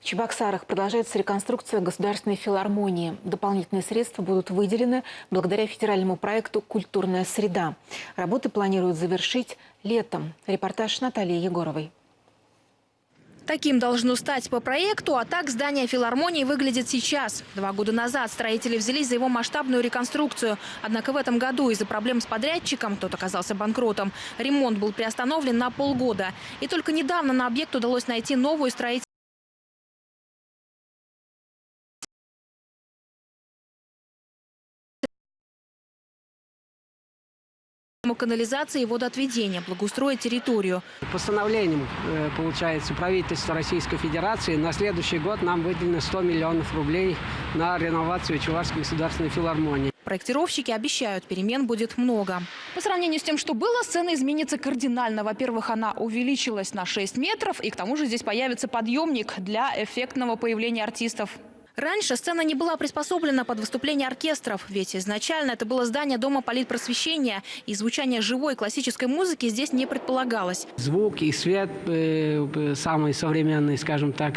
В Чебоксарах продолжается реконструкция Государственной филармонии. Дополнительные средства будут выделены благодаря федеральному проекту «Культурная среда». Работы планируют завершить летом. Репортаж Натальи Егоровой. Таким должно стать по проекту, а так здание филармонии выглядит сейчас. 2 года назад строители взялись за его масштабную реконструкцию. Однако в этом году из-за проблем с подрядчиком, тот оказался банкротом, ремонт был приостановлен на полгода. И только недавно на объект удалось найти новую строительную канализации и водоотведения, благоустроить территорию. Постановлением, получается, правительства Российской Федерации на следующий год нам выделено 100 миллионов рублей на реновацию Чувашской государственной филармонии. Проектировщики обещают, перемен будет много. По сравнению с тем, что было, сцена изменится кардинально. Во-первых, она увеличилась на 6 метров, и к тому же здесь появится подъемник для эффектного появления артистов. Раньше сцена не была приспособлена под выступление оркестров, ведь изначально это было здание Дома политпросвещения, и звучание живой классической музыки здесь не предполагалось. Звук и свет самый современный, скажем так.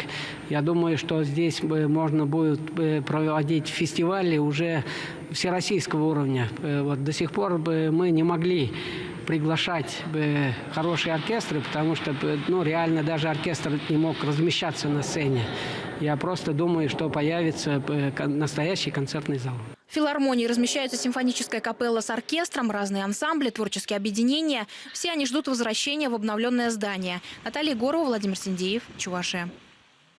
Я думаю, что здесь можно будет проводить фестивали уже всероссийского уровня. Вот до сих пор мы не могли приглашать хорошие оркестры, потому что реально даже оркестр не мог размещаться на сцене. Я просто думаю, что появится настоящий концертный зал. В филармонии размещаются симфоническая капелла с оркестром, разные ансамбли, творческие объединения. Все они ждут возвращения в обновленное здание. Наталья Егорова, Владимир Синдеев, Чувашия.